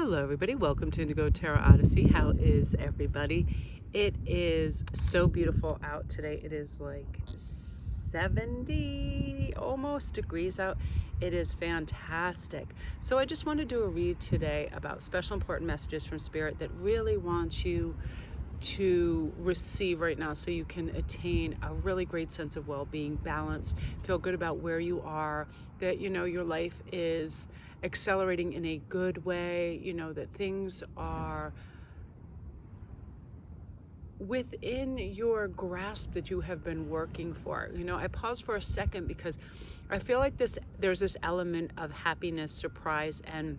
Hello everybody, welcome to Indigo Tarot Odyssey. How is everybody? It is so beautiful out today. It is like 70 almost degrees out. It is fantastic. So I just want to do a read today about special important messages from Spirit that really wants you to receive right now so you can attain a really great sense of well-being, balance, feel good about where you are, that your life is accelerating in a good way, that things are within your grasp that you have been working for. I pause for a second because I feel like there's this element of happiness, surprise, and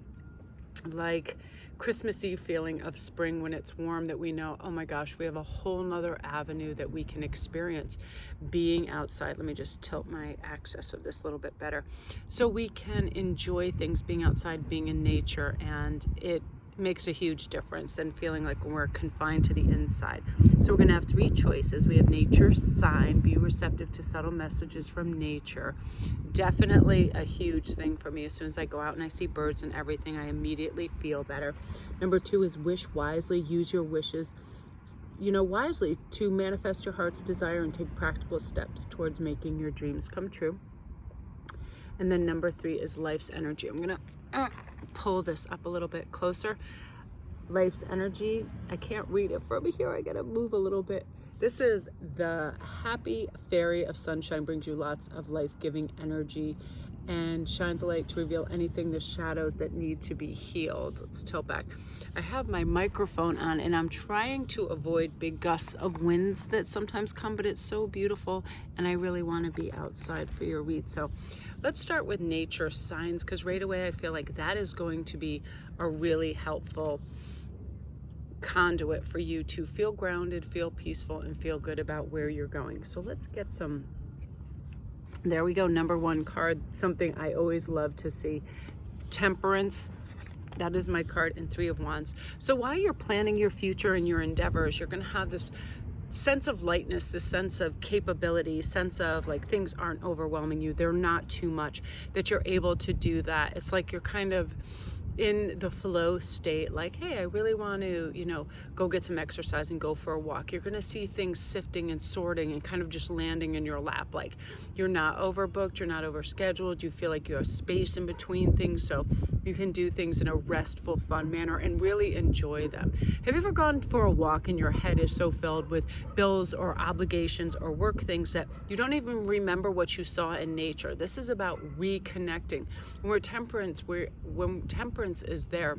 like Christmassy feeling of spring when it's warm, that we know, oh my gosh, we have a whole nother avenue that we can experience being outside. Let me just tilt my access of this a little bit better. So we can enjoy things being outside, being in nature, and it makes a huge difference than feeling like we're confined to the inside. So we're going to have three choices. We have nature's sign, be receptive to subtle messages from nature. Definitely a huge thing for me. As soon as I go out and I see birds and everything, I immediately feel better. Number two is wish wisely. Use your wishes wisely to manifest your heart's desire and take practical steps towards making your dreams come true. And then number three is life's energy. I'm gonna pull this up a little bit closer. Life's energy, I can't read it from here, I gotta move a little bit. This is the happy fairy of sunshine, brings you lots of life-giving energy and shines a light to reveal anything, the shadows that need to be healed. Let's tilt back. I have my microphone on and I'm trying to avoid big gusts of winds that sometimes come, but it's so beautiful and I really want to be outside for your read. So let's start with nature signs, because right away I feel like that is going to be a really helpful conduit for you to feel grounded, feel peaceful, and feel good about where you're going. So let's get some. There we go. Number one card, something I always love to see. Temperance. That is my card, and Three of Wands. So while you're planning your future and your endeavors, you're going to have this sense of lightness, this sense of capability, sense of like things aren't overwhelming you. They're not too much, that you're able to do that. It's like you're kind of in the flow state, like, hey, I really want to, go get some exercise and go for a walk. You're going to see things sifting and sorting and kind of just landing in your lap. Like you're not overbooked, you're not overscheduled. You feel like you have space in between things, so you can do things in a restful, fun manner and really enjoy them. Have you ever gone for a walk and your head is so filled with bills or obligations or work things that you don't even remember what you saw in nature? This is about reconnecting. When temperance is there,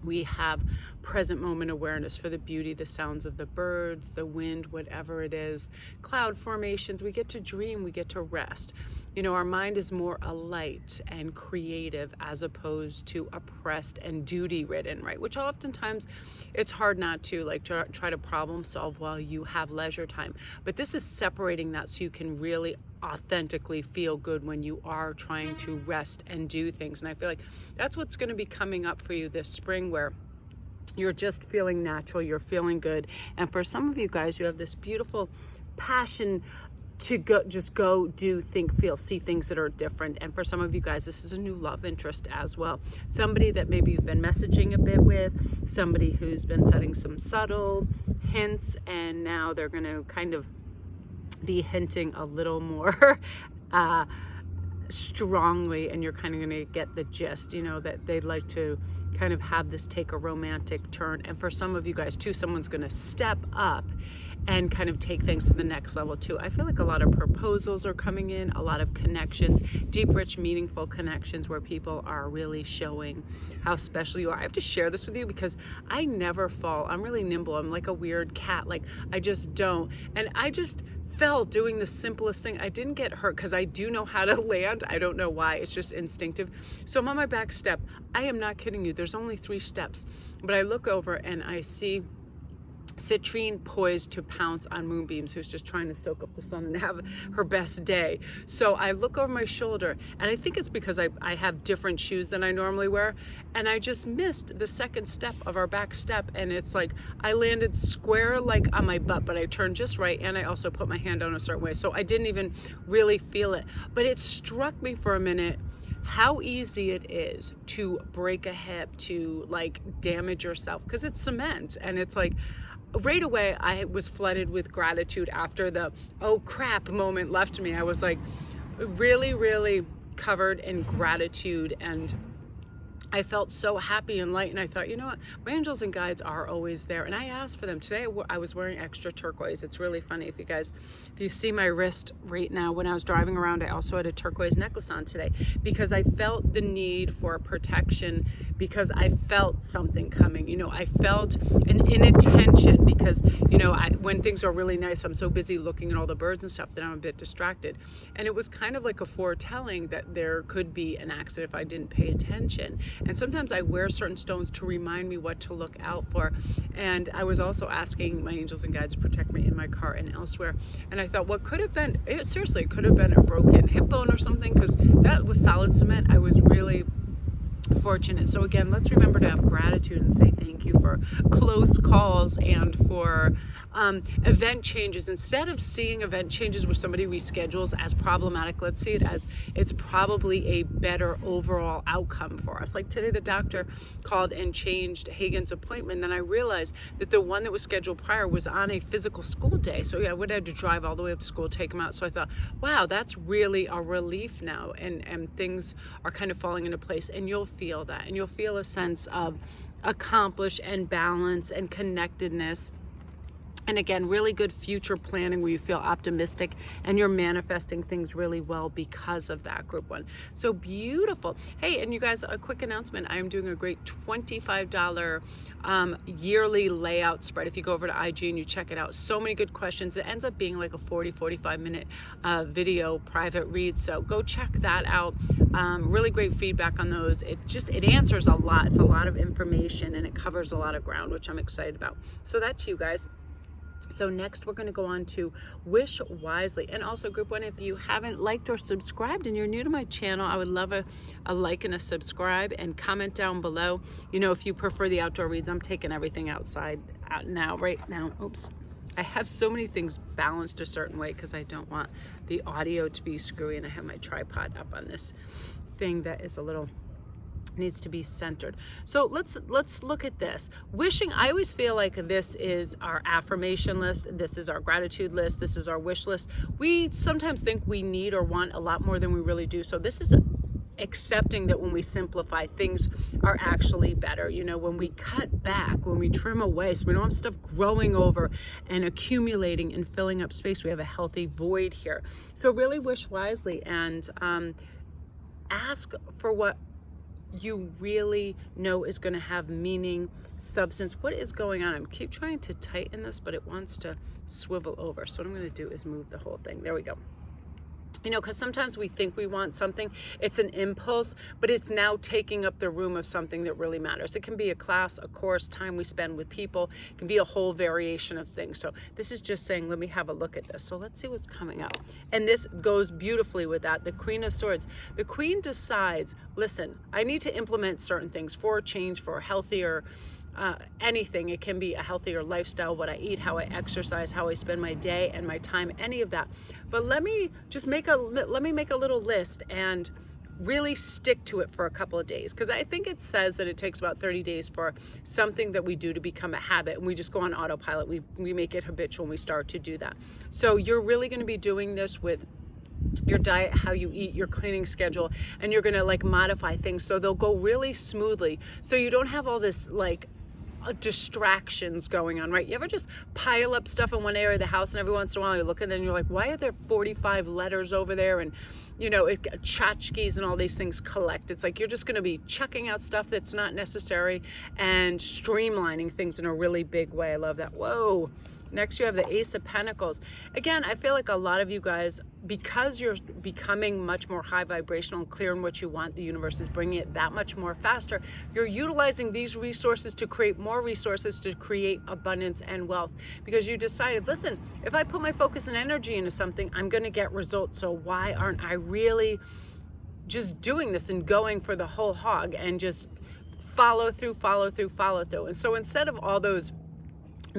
we have present moment awareness for the beauty, the sounds of the birds, the wind, whatever it is, cloud formations. We get to dream, we get to rest. Our mind is more alight and creative as opposed to oppressed and duty ridden, right? Which oftentimes it's hard not to try to problem solve while you have leisure time. But this is separating that so you can really authentically feel good when you are trying to rest and do things. And I feel like that's what's going to be coming up for you this spring, where you're just feeling natural, you're feeling good. And for some of you guys, you have this beautiful passion to go do, think, feel, see things that are different. And for some of you guys, this is a new love interest as well. Somebody that maybe you've been messaging a bit with, somebody who's been setting some subtle hints, and now they're going to kind of be hinting a little more strongly, and you're kind of going to get the gist, that they'd like to kind of have this take a romantic turn. And for some of you guys too, someone's going to step up and kind of take things to the next level too. I feel like a lot of proposals are coming in, a lot of connections, deep, rich, meaningful connections where people are really showing how special you are. I have to share this with you because I never fall. I'm really nimble. I'm like a weird cat. Like I just don't. And I just fell doing the simplest thing. I didn't get hurt because I do know how to land. I don't know why. It's just instinctive. So I'm on my back step. I am not kidding you. There's only 3 steps, but I look over and I see Citrine poised to pounce on Moonbeams, who's just trying to soak up the sun and have her best day. So I look over my shoulder, and I think it's because I have different shoes than I normally wear, and I just missed the second step of our back step, and it's like I landed square like on my butt, but I turned just right, and I also put my hand down a certain way, so I didn't even really feel it. But it struck me for a minute how easy it is to break a hip, to like damage yourself, because it's cement. And it's like, right away, I was flooded with gratitude after the, oh crap moment left me. I was like really, really covered in gratitude, and I felt so happy and light, and I thought, you know what, my angels and guides are always there. And I asked for them. Today I was wearing extra turquoise. It's really funny. If you see my wrist right now, when I was driving around, I also had a turquoise necklace on today, because I felt the need for protection, because I felt something coming. You know, I felt an inattention, because, you know, when things are really nice, I'm so busy looking at all the birds and stuff that I'm a bit distracted. And it was kind of like a foretelling that there could be an accident if I didn't pay attention. And sometimes I wear certain stones to remind me what to look out for. And I was also asking my angels and guides to protect me in my car and elsewhere. And I thought, what could have been, seriously, it could have been a broken hip bone or something, because that was solid cement. I was really fortunate. So again, let's remember to have gratitude and say thank you for close calls and for event changes. Instead of seeing event changes where somebody reschedules as problematic, let's see it as it's probably a better overall outcome for us. Like today, the doctor called and changed Hagen's appointment. Then I realized that the one that was scheduled prior was on a physical school day. So yeah, I would have to drive all the way up to school, take him out. So I thought, wow, that's really a relief now. And things are kind of falling into place, and you'll feel that, and you'll feel a sense of accomplish and balance and connectedness. And again, really good future planning where you feel optimistic and you're manifesting things really well because of that, group one. So beautiful. Hey, and you guys, a quick announcement. I am doing a great $25 yearly layout spread. If you go over to IG and you check it out, so many good questions. It ends up being like a 45 minute video private read. So go check that out. Really great feedback on those. It answers a lot. It's a lot of information, and it covers a lot of ground, which I'm excited about. So that's you guys. So next we're going to go on to Wish Wisely. And also, group one, if you haven't liked or subscribed and you're new to my channel, I would love a like and a subscribe, and comment down below. You know, if you prefer the outdoor reads, I'm taking everything outside right now. Oops. I have so many things balanced a certain way because I don't want the audio to be screwy, and I have my tripod up on this thing that is a little needs to be centered. So let's look at this. Wishing, I always feel like this is our affirmation list, this is our gratitude list, this is our wish list. We sometimes think we need or want a lot more than we really do. So this is accepting that when we simplify, things are actually better. You know, when we cut back, when we trim away, so we don't have stuff growing over and accumulating and filling up space, we have a healthy void here. So really wish wisely, and ask for what you really know is going to have meaning, substance. What is going on? I keep trying to tighten this, but it wants to swivel over. So what I'm going to do is move the whole thing. There we go. You know, because sometimes we think we want something, it's an impulse, but it's now taking up the room of something that really matters. It can be a class, a course, time we spend with people. It can be a whole variation of things. So this is just saying, let me have a look at this. So let's see what's coming up. And this goes beautifully with that. The Queen of Swords. The Queen decides, listen, I need to implement certain things for change, for a healthier anything. It can be a healthier lifestyle, what I eat, how I exercise, how I spend my day and my time, any of that. But let me make a little list and really stick to it for a couple of days, because I think it says that it takes about 30 days for something that we do to become a habit, and we just go on autopilot. We make it habitual when we start to do that. So you're really going to be doing this with your diet, how you eat, your cleaning schedule, and you're going to like modify things so they'll go really smoothly, so you don't have all this like distractions going on, right? You ever just pile up stuff in one area of the house, and every once in a while you look and then you're like, why are there 45 letters over there? And you know, tchotchkes and all these things collect. It's like you're just going to be chucking out stuff that's not necessary and streamlining things in a really big way. I love that. Whoa. Next, you have the Ace of Pentacles. Again, I feel like a lot of you guys, because you're becoming much more high vibrational and clear in what you want, the universe is bringing it that much more faster. You're utilizing these resources to create more resources to create abundance and wealth, because you decided, listen, if I put my focus and energy into something, I'm going to get results. So why aren't I really just doing this and going for the whole hog and just follow through? And so instead of all those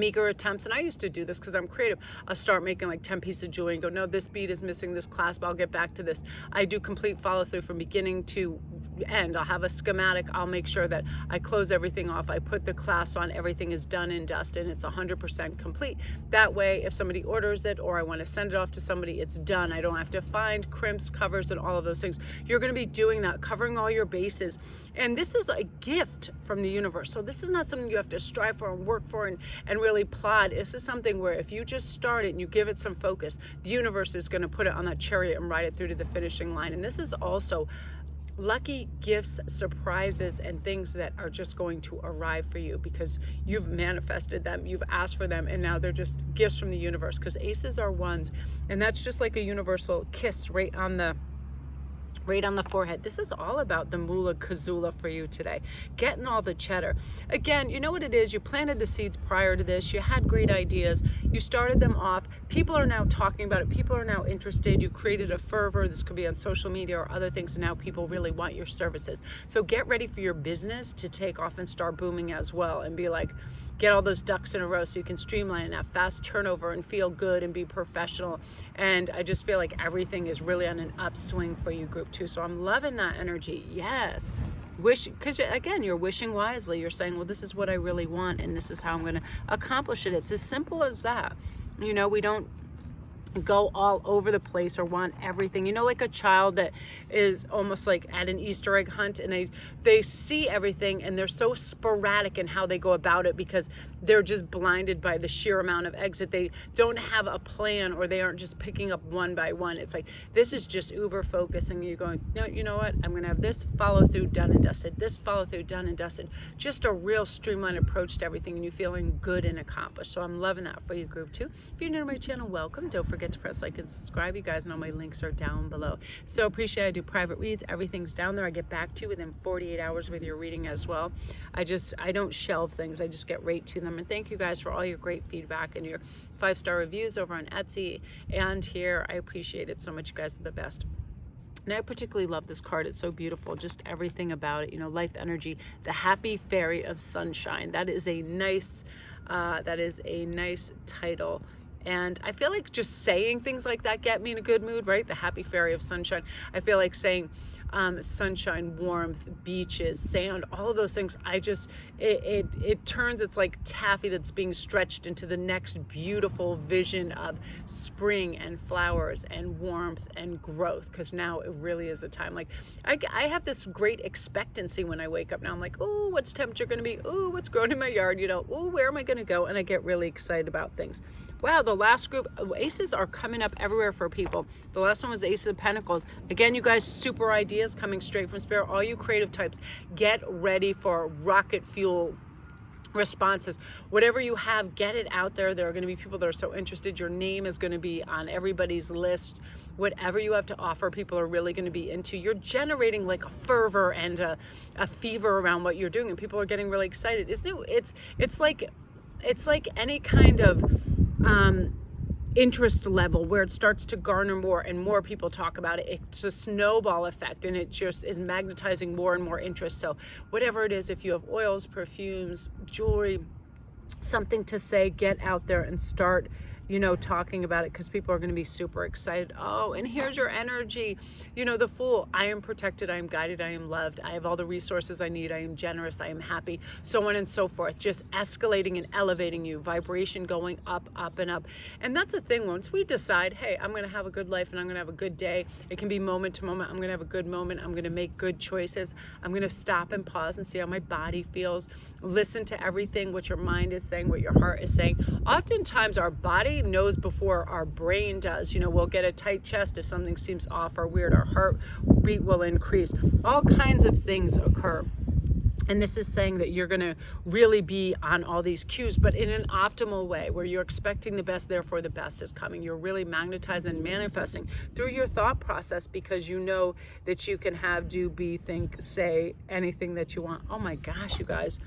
meager attempts, and I used to do this because I'm creative. I'll start making like 10 pieces of jewelry and go, no, this bead is missing, this clasp, I'll get back to this. I do complete follow through from beginning to end. I'll have a schematic. I'll make sure that I close everything off. I put the clasp on, everything is done and dusted, and it's 100% complete. That way, if somebody orders it or I want to send it off to somebody, it's done. I don't have to find crimps, covers, and all of those things. You're going to be doing that, covering all your bases. And this is a gift from the universe. So this is not something you have to strive for and work for and really plod. This is something where if you just start it and you give it some focus, the universe is going to put it on that chariot and ride it through to the finishing line. And this is also lucky gifts, surprises, and things that are just going to arrive for you because you've manifested them, you've asked for them, and now they're just gifts from the universe, because aces are ones, and that's just like a universal kiss right on the forehead. This is all about the moolah kazula for you today. Getting all the cheddar. Again, you know what it is? You planted the seeds prior to this. You had great ideas. You started them off. People are now talking about it. People are now interested. You created a fervor. This could be on social media or other things. And now people really want your services. So get ready for your business to take off and start booming as well, and be like, get all those ducks in a row so you can streamline and have fast turnover and feel good and be professional. And I just feel like everything is really on an upswing for you, group 2. So I'm loving that energy. Yes. Because again, you're wishing wisely. You're saying, well, this is what I really want, and this is how I'm going to accomplish it. It's as simple as that. You know, we don't go all over the place or want everything. You know, like a child that is almost like at an Easter egg hunt, and they see everything and they're so sporadic in how they go about it because they're just blinded by the sheer amount of eggs, that they don't have a plan, or they aren't just picking up one by one. It's like, this is just uber focusing, and you're going, no, you know what, I'm going to have this follow through done and dusted, this follow through done and dusted. Just a real streamlined approach to everything, and you feeling good and accomplished. So I'm loving that for you, group 2. If you're new to my channel, welcome. Don't forget to press like and subscribe. You guys know my links are down below. So appreciate it. I do private reads. Everything's down there. I get back to you within 48 hours with your reading as well. I don't shelve things. I just get right to them. And thank you guys for all your great feedback and your 5-star reviews over on Etsy and here. I appreciate it so much. You guys are the best. And I particularly love this card. It's so beautiful. Just everything about it. You know, life energy, the happy fairy of sunshine. That is a nice title. And I feel like just saying things like that get me in a good mood, right? The happy fairy of sunshine. I feel like saying sunshine, warmth, beaches, sand, all of those things. It turns, it's like taffy that's being stretched into the next beautiful vision of spring and flowers and warmth and growth. Because now it really is a time. Like I have this great expectancy when I wake up now. I'm like, oh, what's temperature going to be? Oh, what's growing in my yard? You know, oh, where am I going to go? And I get really excited about things. Wow, the last group, aces are coming up everywhere for people. The last one was Ace of Pentacles. Again, you guys, super ideas coming straight from Spirit. All you creative types, get ready for rocket fuel responses. Whatever you have, get it out there. There are going to be people that are so interested. Your name is going to be on everybody's list. Whatever you have to offer, people are really going to be into. You're generating like a fervor and a fever around what you're doing, and people are getting really excited. Isn't it? It's like any kind of interest level where it starts to garner more and more people talk about it. It's a snowball effect, and it just is magnetizing more and more interest. So whatever it is, if you have oils, perfumes, jewelry, something to say, get out there and start, you know, talking about it, because people are going to be super excited. Oh, and here's your energy. You know, the Fool. I am protected. I am guided. I am loved. I have all the resources I need. I am generous. I am happy. So on and so forth. Just escalating and elevating you. Vibration going up, up, and up. And that's the thing. Once we decide, hey, I'm going to have a good life and I'm going to have a good day. It can be moment to moment. I'm going to have a good moment. I'm going to make good choices. I'm going to stop and pause and see how my body feels. Listen to everything, what your mind is saying, what your heart is saying. Oftentimes our body knows before our brain does. You know, we'll get a tight chest if something seems off or weird. Our heartbeat will increase. All kinds of things occur. And this is saying that you're going to really be on all these cues, but in an optimal way where you're expecting the best, therefore the best is coming. You're really magnetizing and manifesting through your thought process, because you know that you can have, do, be, think, say anything that you want. Oh my gosh, you guys.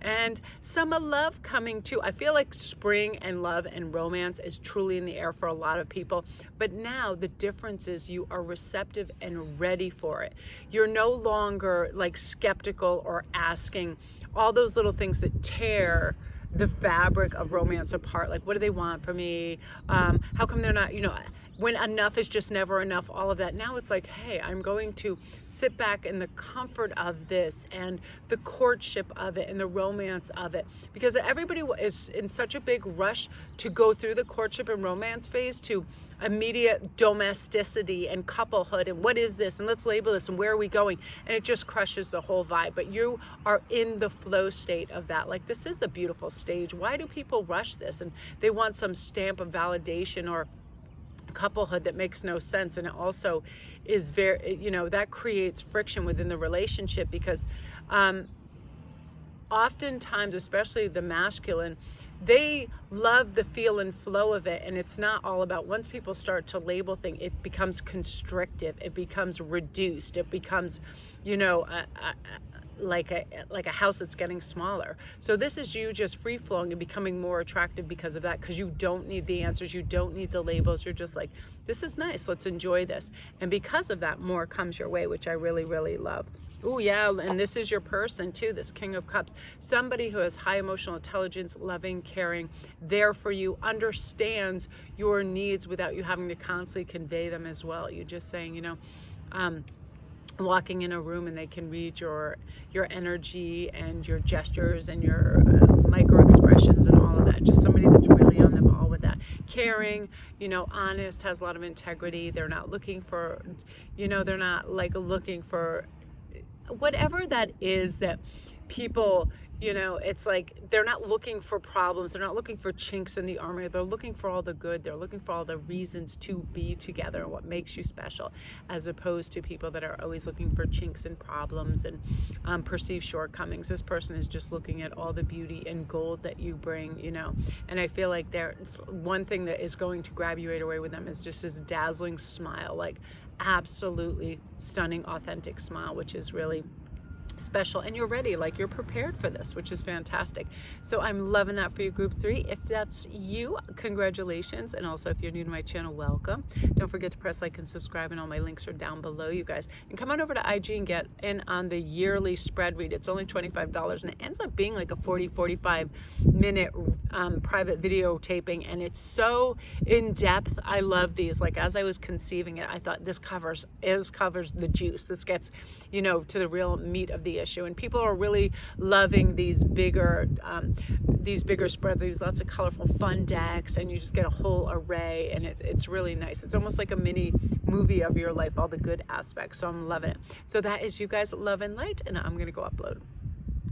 And some love coming too. I feel like spring and love and romance is truly in the air for a lot of people. But now the difference is you are receptive and ready for it. You're no longer like skeptical or asking all those little things that tear the fabric of romance apart. Like, what do they want from me? How come they're not, when enough is just never enough, all of that. Now it's like, hey, I'm going to sit back in the comfort of this and the courtship of it and the romance of it, because everybody is in such a big rush to go through the courtship and romance phase to immediate domesticity and couplehood and what is this and let's label this and where are we going, and it just crushes the whole vibe. But you are in the flow state of that. Like, this is a beautiful stage. Why do people rush this? And they want some stamp of validation or couplehood that makes no sense. And it also is very, that creates friction within the relationship, because oftentimes, especially the masculine, they love the feel and flow of it, and it's not all about, once people start to label things, it becomes constrictive, it becomes reduced, it becomes, like a house that's getting smaller. So this is you just free flowing and becoming more attractive because of that, because you don't need the answers, you don't need the labels, you're just like, this is nice, let's enjoy this. And because of that, more comes your way, which I really, really love. Oh yeah, and this is your person too, this King of Cups. Somebody who has high emotional intelligence, loving, caring, there for you, understands your needs without you having to constantly convey them as well. You're just saying, walking in a room and they can read your energy and your gestures and your micro expressions and all of that. Just somebody that's really on the ball with that. Caring, honest, has a lot of integrity. They're not looking for, they're not like looking for whatever that is that people, it's like they're not looking for problems, they're not looking for chinks in the armor, they're looking for all the good, they're looking for all the reasons to be together and what makes you special, as opposed to people that are always looking for chinks and problems and perceived shortcomings. This person is just looking at all the beauty and gold that you bring, and I feel like one thing that is going to grab you right away with them is just this dazzling smile, like absolutely stunning, authentic smile, which is really special. And you're ready, like you're prepared for this, which is fantastic. So I'm loving that for you, group 3. If that's you, congratulations. And also, if you're new to my channel, welcome. Don't forget to press like and subscribe, and all my links are down below, you guys. And come on over to IG and get in on the yearly spread read. It's only $25, and it ends up being like a 45 minute private video taping, and it's so in depth. I love these. Like, as I was conceiving it, I thought this covers the juice. This gets to the real meat of the issue, and people are really loving these bigger spreads. There's lots of colorful fun decks, and you just get a whole array, and it's really nice. It's almost like a mini movie of your life, all the good aspects. So I'm loving it. So that is you guys, love and light, and I'm gonna go upload.